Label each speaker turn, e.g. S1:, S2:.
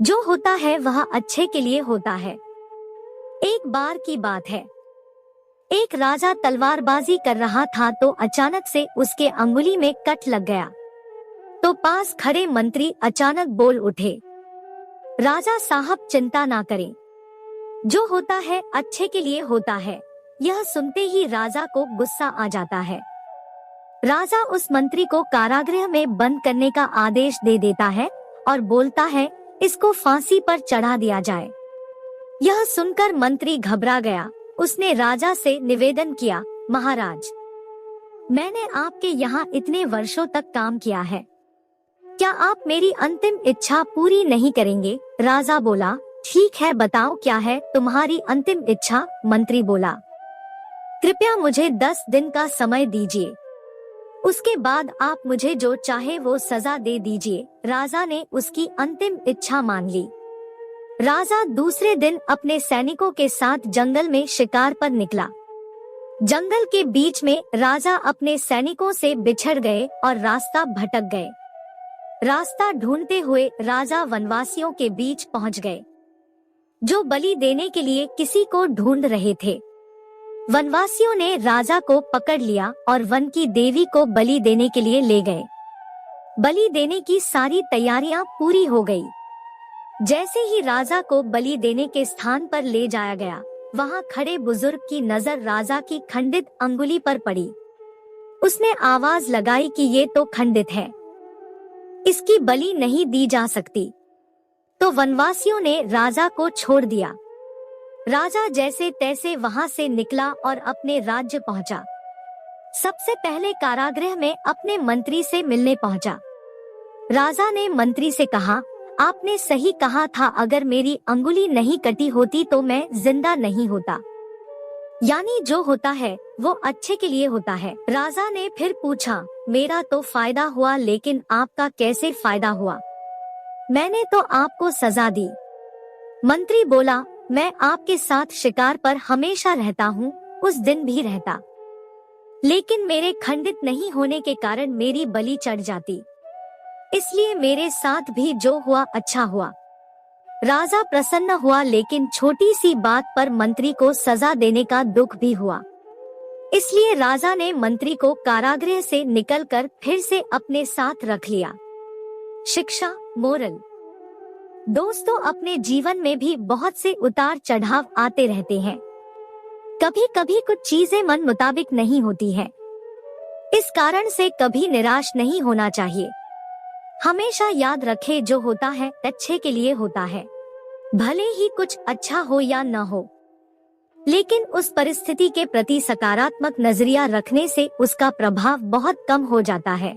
S1: जो होता है वह अच्छे के लिए होता है। एक बार की बात है, एक राजा तलवारबाजी कर रहा था तो अचानक से उसके अंगुली में कट लग गया। तो पास खड़े मंत्री अचानक बोल उठे, राजा साहब चिंता ना करें, जो होता है अच्छे के लिए होता है। यह सुनते ही राजा को गुस्सा आ जाता है। राजा उस मंत्री को कारागृह में बंद करने का आदेश दे देता है और बोलता है, इसको फांसी पर चढ़ा दिया जाए। यह सुनकर मंत्री घबरा गया। उसने राजा से निवेदन किया, महाराज, मैंने आपके यहाँ इतने वर्षों तक काम किया है, क्या आप मेरी अंतिम इच्छा पूरी नहीं करेंगे? राजा बोला, ठीक है, बताओ क्या है तुम्हारी अंतिम इच्छा? मंत्री बोला, कृपया मुझे 10 दिन का समय दीजिए, उसके बाद आप मुझे जो चाहे वो सजा दे दीजिए। राजा ने उसकी अंतिम इच्छा मान ली। राजा दूसरे दिन अपने सैनिकों के साथ जंगल में शिकार पर निकला। जंगल के बीच में राजा अपने सैनिकों से बिछड़ गए और रास्ता भटक गए। रास्ता ढूंढते हुए राजा वनवासियों के बीच पहुंच गए, जो बलि देने के लिए किसी को ढूंढ रहे थे। वनवासियों ने राजा को पकड़ लिया और वन की देवी को बलि देने के लिए ले गए। बलि देने की सारी तैयारियां पूरी हो गई। जैसे ही राजा को बलि देने के स्थान पर ले जाया गया, वहां खड़े बुजुर्ग की नजर राजा की खंडित अंगुली पर पड़ी। उसने आवाज लगाई कि ये तो खंडित है, इसकी बलि नहीं दी जा सकती। तो वनवासियों ने राजा को छोड़ दिया। राजा जैसे तैसे वहां से निकला और अपने राज्य पहुंचा। सबसे पहले कारागृह में अपने मंत्री से मिलने पहुंचा। राजा ने मंत्री से कहा, आपने सही कहा था, अगर मेरी अंगुली नहीं कटी होती तो मैं जिंदा नहीं होता। यानी जो होता है वो अच्छे के लिए होता है। राजा ने फिर पूछा, मेरा तो फायदा हुआ, लेकिन आपका कैसे फायदा हुआ? मैंने तो आपको सजा दी। मंत्री बोला, मैं आपके साथ शिकार पर हमेशा रहता हूँ, उस दिन भी रहता, लेकिन मेरे खंडित नहीं होने के कारण मेरी बलि चढ़ जाती, इसलिए मेरे साथ भी जो हुआ अच्छा हुआ। राजा प्रसन्न हुआ, लेकिन छोटी सी बात पर मंत्री को सजा देने का दुख भी हुआ। इसलिए राजा ने मंत्री को कारागृह से निकलकर फिर से अपने साथ रख लिया। शिक्षा, मोरल। दोस्तों, अपने जीवन में भी बहुत से उतार चढ़ाव आते रहते हैं। कभी कभी कुछ चीजें मन मुताबिक नहीं होती हैं। इस कारण से कभी निराश नहीं होना चाहिए। हमेशा याद रखें, जो होता है अच्छे के लिए होता है। भले ही कुछ अच्छा हो या न हो, लेकिन उस परिस्थिति के प्रति सकारात्मक नजरिया रखने से उसका प्रभाव बहुत कम हो जाता है।